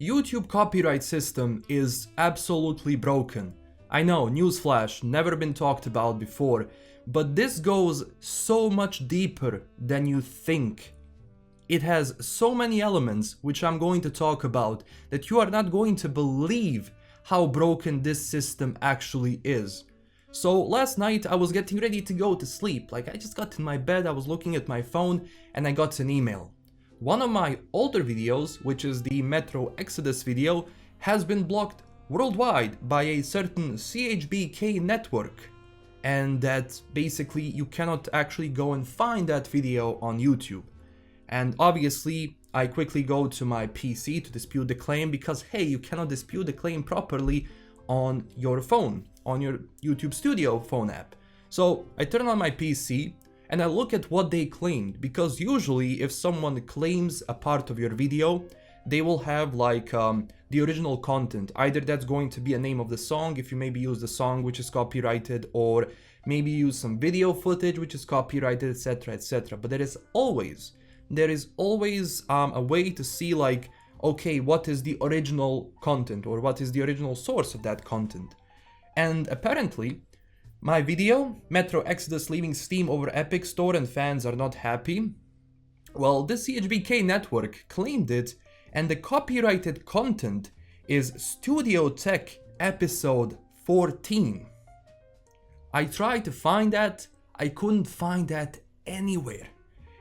YouTube copyright system is absolutely broken. I know, newsflash, never been talked about before, but this goes so much deeper than you think. It has so many elements which I'm going to talk about that you are not going to believe how broken this system actually is. So last night I was getting ready to go to sleep, like I just got in my bed, I was looking at my phone and I got an email. One of my older videos, which is the Metro Exodus video, has been blocked worldwide by a certain CHBK network. And that basically you cannot actually go and find that video on YouTube. And obviously I quickly go to my PC to dispute the claim because hey, you cannot dispute the claim properly on your phone, on your YouTube Studio phone app. So I turn on my PC and I look at what they claimed, because usually if someone claims a part of your video, they will have like the original content. Either that's going to be a name of the song if you maybe use the song which is copyrighted, or maybe use some video footage which is copyrighted, etc, etc. But there is always a way to see like, okay, what is the original content or what is the original source of that content. And apparently my video, Metro Exodus leaving Steam over Epic Store and fans are not happy, well, the CHBK network claimed it, and the copyrighted content is Studio Tech episode 14. I tried to find that, I couldn't find that anywhere.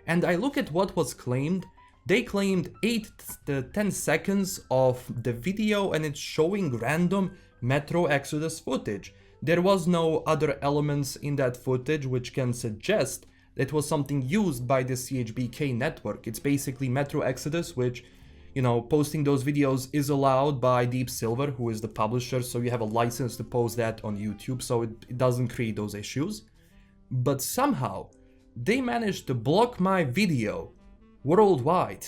And I look at what was claimed. They claimed 8 to 10 seconds of the video and it's showing random Metro Exodus footage. There was no other elements in that footage which can suggest that it was something used by the CHBK network. It's basically Metro Exodus, which, you know, posting those videos is allowed by Deep Silver, who is the publisher, so you have a license to post that on YouTube, so it doesn't create those issues. But somehow they managed to block my video worldwide.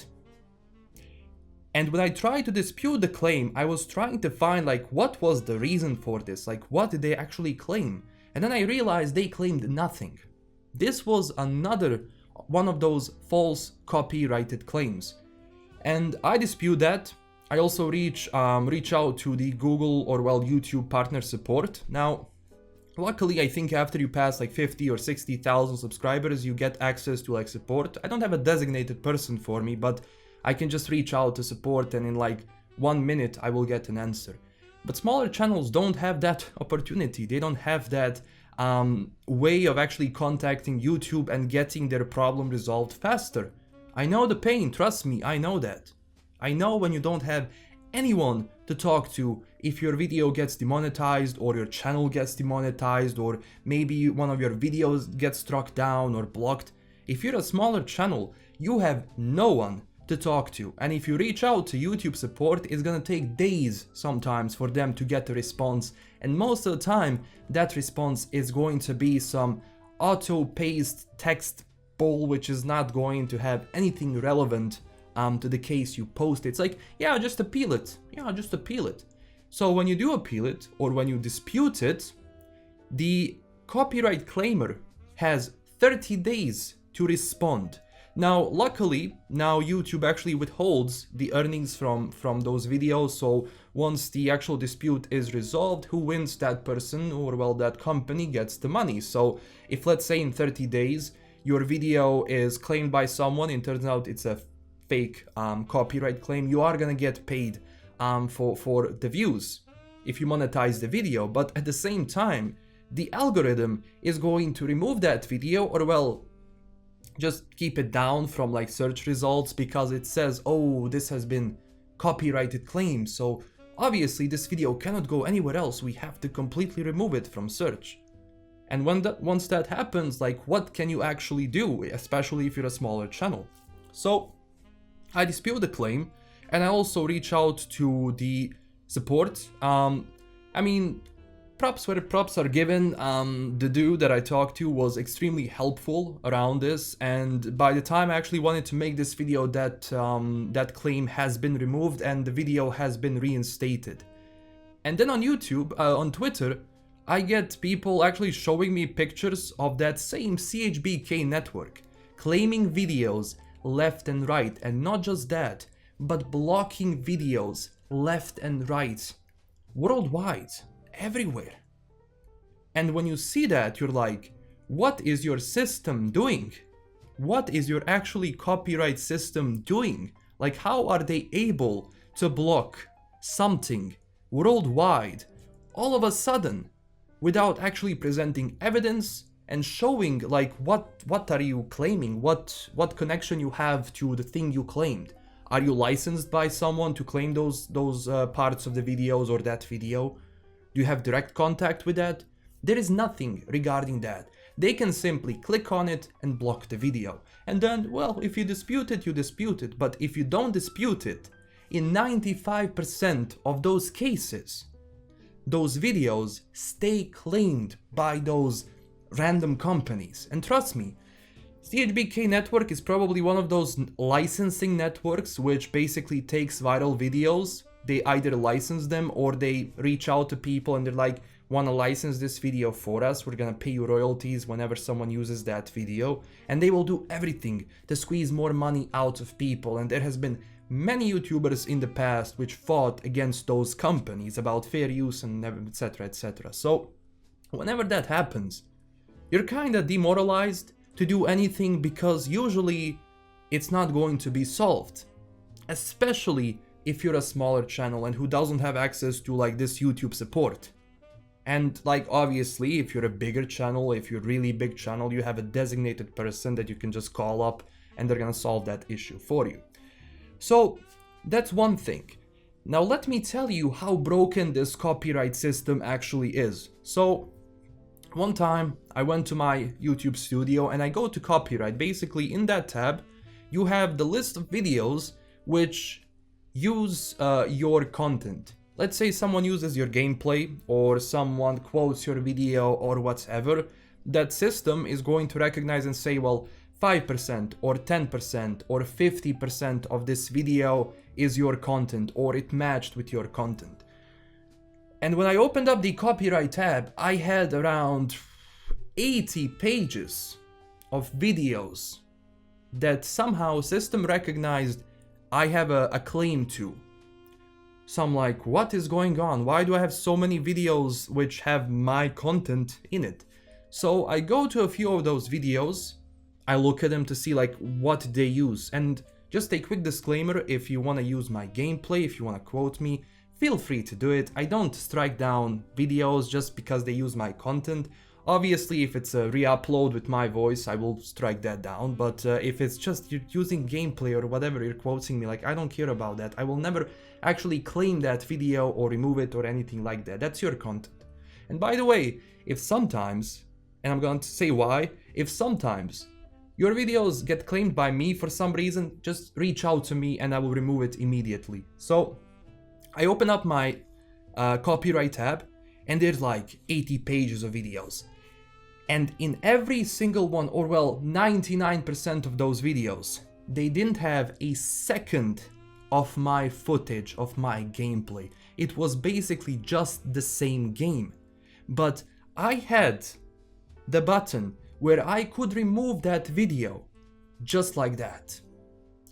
And when I tried to dispute the claim, I was trying to find like what was the reason for this, like what did they actually claim? And then I realized they claimed nothing. This was another one of those false copyrighted claims. And I dispute that. I also reach out to the Google or well YouTube partner support. Now, luckily, I think after you pass like 50 or 60,000 subscribers, you get access to like support. I don't have a designated person for me, but I can just reach out to support and in like 1 minute I will get an answer. But smaller channels don't have that opportunity. They don't have that way of actually contacting YouTube and getting their problem resolved faster. I know the pain, trust me, I know that. I know when you don't have anyone to talk to if your video gets demonetized or your channel gets demonetized or maybe one of your videos gets struck down or blocked. If you're a smaller channel, you have no one to talk to, and if you reach out to YouTube support, it's gonna take days sometimes for them to get a response, and most of the time that response is going to be some auto-paste text bull which is not going to have anything relevant to the case you post. It's like, yeah, just appeal it. Yeah, just appeal it. So when you do appeal it or when you dispute it, the copyright claimer has 30 days to respond. Now, luckily, now YouTube actually withholds the earnings from those videos. So once the actual dispute is resolved, who wins, that person or well that company gets the money. So if let's say in 30 days your video is claimed by someone and turns out it's a fake copyright claim, you are gonna get paid for the views if you monetize the video. But at the same time, the algorithm is going to remove that video or well just keep it down from like search results because it says, oh, this has been copyrighted claim, so obviously this video cannot go anywhere else, we have to completely remove it from search. And once that happens, like what can you actually do, especially if you're a smaller channel? So I dispute the claim and I also reach out to the support. I mean, props where props are given. The dude that I talked to was extremely helpful around this, and by the time I actually wanted to make this video, that claim has been removed and the video has been reinstated. And then on YouTube, on Twitter, I get people actually showing me pictures of that same CHBK network, claiming videos left and right, and not just that, but blocking videos left and right, worldwide, everywhere. And when you see that, you're like, what is your system doing? What is your actually copyright system doing? Like, how are they able to block something worldwide all of a sudden without actually presenting evidence and showing like what are you claiming, what connection you have to the thing you claimed? Are you licensed by someone to claim those parts of the videos or that video? Do you have direct contact with that? There is nothing regarding that. They can simply click on it and block the video. And then, well, if you dispute it, you dispute it. But if you don't dispute it, in 95% of those cases, those videos stay claimed by those random companies. And trust me, CHBK network is probably one of those licensing networks which basically takes viral videos. They either license them or they reach out to people and they're like, want to license this video for us, we're gonna pay you royalties whenever someone uses that video, and they will do everything to squeeze more money out of people. And there has been many YouTubers in the past which fought against those companies about fair use and etc, etc. So whenever that happens, you're kind of demoralized to do anything because usually it's not going to be solved, especially if you're a smaller channel and who doesn't have access to like this YouTube support. And like obviously if you're a bigger channel, if you're a really big channel, you have a designated person that you can just call up and they're gonna solve that issue for you. So that's one thing. Now let me tell you how broken this copyright system actually is. So one time I went to my YouTube studio and I go to copyright. Basically in that tab you have the list of videos which use your content. Let's say someone uses your gameplay or someone quotes your video or whatever. That system is going to recognize and say, well, 5% or 10% or 50% of this video is your content or it matched with your content. And when I opened up the copyright tab, I had around 80 pages of videos that somehow system recognized I have a claim to. So I'm like, what is going on? Why do I have so many videos which have my content in it? So I go to a few of those videos, I look at them to see like what they use. And just a quick disclaimer, if you want to use my gameplay, if you want to quote me, feel free to do it. I don't strike down videos just because they use my content. Obviously, if it's a re-upload with my voice, I will strike that down. But if it's just you're using gameplay or whatever, you're quoting me, like I don't care about that. I will never actually claim that video or remove it or anything like that. That's your content. And by the way, if sometimes, and I'm going to say why, if sometimes your videos get claimed by me for some reason, just reach out to me and I will remove it immediately. So I open up my copyright tab and there's like 80 pages of videos. And in every single one, or well, 99% of those videos, they didn't have a second of my footage, of my gameplay. It was basically just the same game. But I had the button where I could remove that video just like that.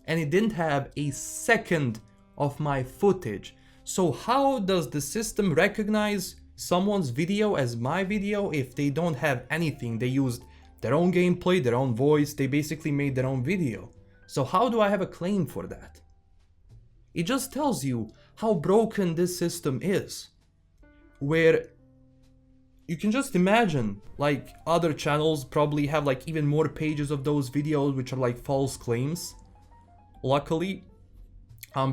And it didn't have a second of my footage. So how does the system recognize someone's video as my video if they don't have anything? They used their own gameplay, their own voice, they basically made their own video. So how do I have a claim for that? It just tells you how broken this system is. Where you can just imagine, like other channels probably have like even more pages of those videos which are like false claims. Luckily,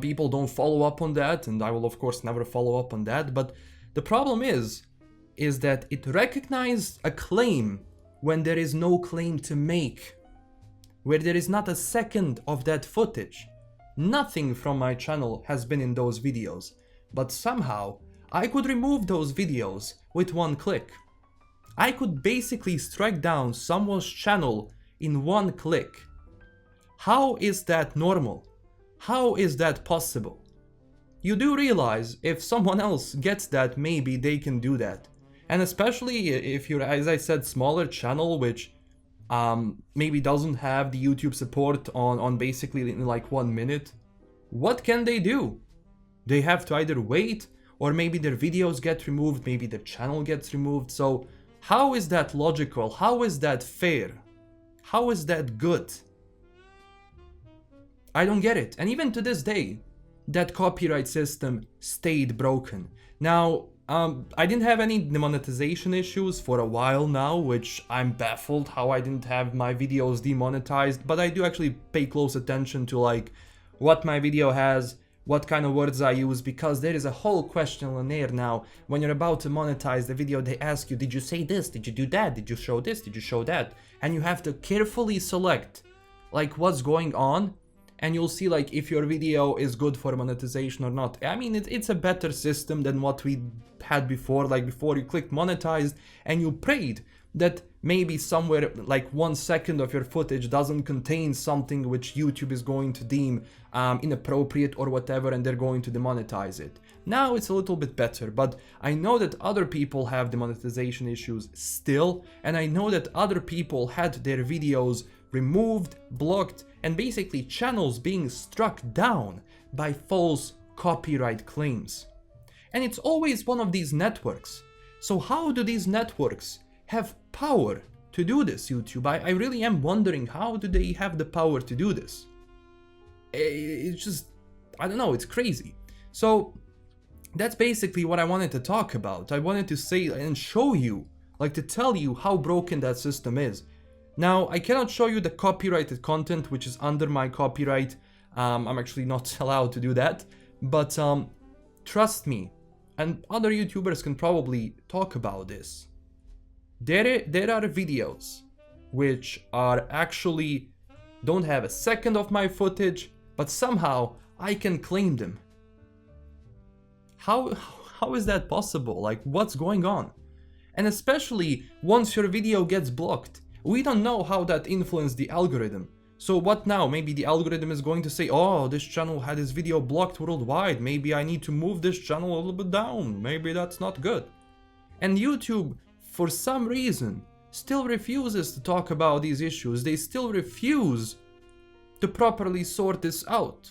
people don't follow up on that, and I will of course never follow up on that, but the problem is that it recognizes a claim when there is no claim to make, where there is not a second of that footage. Nothing from my channel has been in those videos, but somehow I could remove those videos with one click. I could basically strike down someone's channel in one click. How is that normal? How is that possible? You do realize if someone else gets that, maybe they can do that. And especially if you're, as I said, smaller channel which maybe doesn't have the YouTube support on basically in like 1 minute. What can they do? They have to either wait, or maybe their videos get removed, maybe their channel gets removed. So how is that logical? How is that fair? How is that good? I don't get it. And even to this day, that copyright system stayed broken. Now, I didn't have any demonetization issues for a while now, which I'm baffled how I didn't have my videos demonetized, but I do actually pay close attention to like what my video has, what kind of words I use, because there is a whole questionnaire now. When you're about to monetize the video, they ask you, did you say this? Did you do that? Did you show this? Did you show that? And you have to carefully select like what's going on, and you'll see like if your video is good for monetization or not. I mean, it's a better system than what we had before. Like before, you clicked monetized and you prayed that maybe somewhere like 1 second of your footage doesn't contain something which YouTube is going to deem inappropriate or whatever, and they're going to demonetize it. Now it's a little bit better, but I know that other people have demonetization issues still, and I know that other people had their videos removed, blocked, and basically channels being struck down by false copyright claims. And it's always one of these networks. So how do these networks have power to do this, YouTube? I really am wondering, how do they have the power to do this? It's just, I don't know, it's crazy. So that's basically what I wanted to talk about. I wanted to say and show you, like to tell you how broken that system is. Now, I cannot show you the copyrighted content, which is under my copyright. I'm actually not allowed to do that. But trust me, and other YouTubers can probably talk about this. There are videos which are actually don't have a second of my footage, but somehow I can claim them. How is that possible? Like, what's going on? And especially once your video gets blocked, we don't know how that influenced the algorithm. So what now? Maybe the algorithm is going to say, oh, this channel had his video blocked worldwide. Maybe I need to move this channel a little bit down. Maybe that's not good. And YouTube, for some reason, still refuses to talk about these issues. They still refuse to properly sort this out.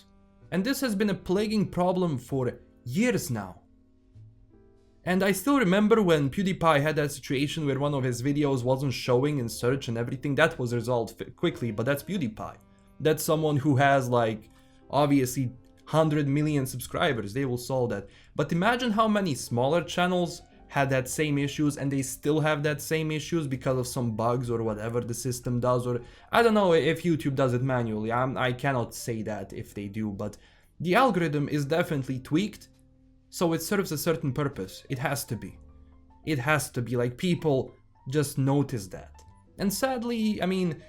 And this has been a plaguing problem for years now. And I still remember when PewDiePie had that situation where one of his videos wasn't showing in search and everything. That was resolved quickly, but that's PewDiePie. That's someone who has like, obviously 100 million subscribers. They will solve that. But imagine how many smaller channels had that same issues, and they still have that same issues because of some bugs or whatever the system does, or I don't know if YouTube does it manually. I cannot say that if they do, but the algorithm is definitely tweaked. So it serves a certain purpose. It has to be. It has to be. Like, people just notice that. And sadly, I mean,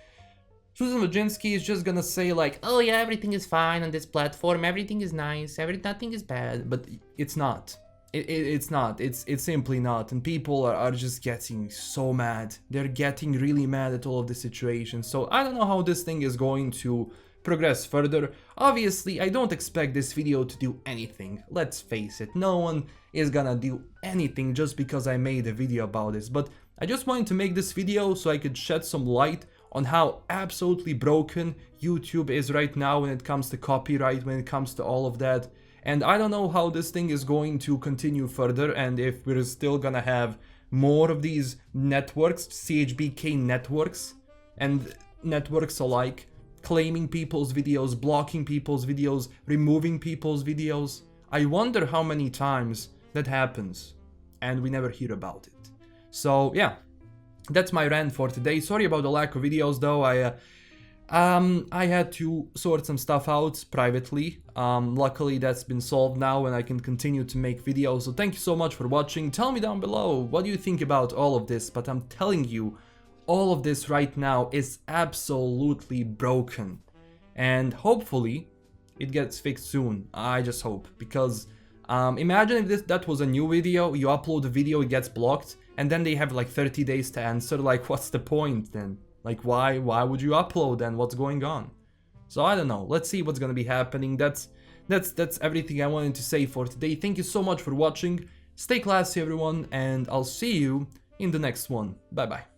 Susan Wojcinski is just gonna say like, oh yeah, everything is fine on this platform, everything is nice, nothing is bad. But it's not. It's not. It's simply not. And people are just getting so mad. They're getting really mad at all of the situations. So I don't know how this thing is going to progress further. Obviously, I don't expect this video to do anything. Let's face it, no one is gonna do anything just because I made a video about this. But I just wanted to make this video so I could shed some light on how absolutely broken YouTube is right now when it comes to copyright, when it comes to all of that. And I don't know how this thing is going to continue further, and if we're still gonna have more of these networks, CHBK networks, and networks alike, claiming people's videos, blocking people's videos, removing people's videos. I wonder how many times that happens and we never hear about it. So yeah, that's my rant for today. Sorry about the lack of videos though. I had to sort some stuff out privately. Luckily that's been solved now and I can continue to make videos. So thank you so much for watching. Tell me down below what do you think about all of this, but I'm telling you, all of this right now is absolutely broken, and hopefully it gets fixed soon. I just hope, because imagine if that was a new video, you upload a video, it gets blocked, and then they have like 30 days to answer. Like, what's the point then? Like, why would you upload then? What's going on? So I don't know. Let's see what's gonna be happening. That's everything I wanted to say for today. Thank you so much for watching. Stay classy, everyone, and I'll see you in the next one. Bye bye.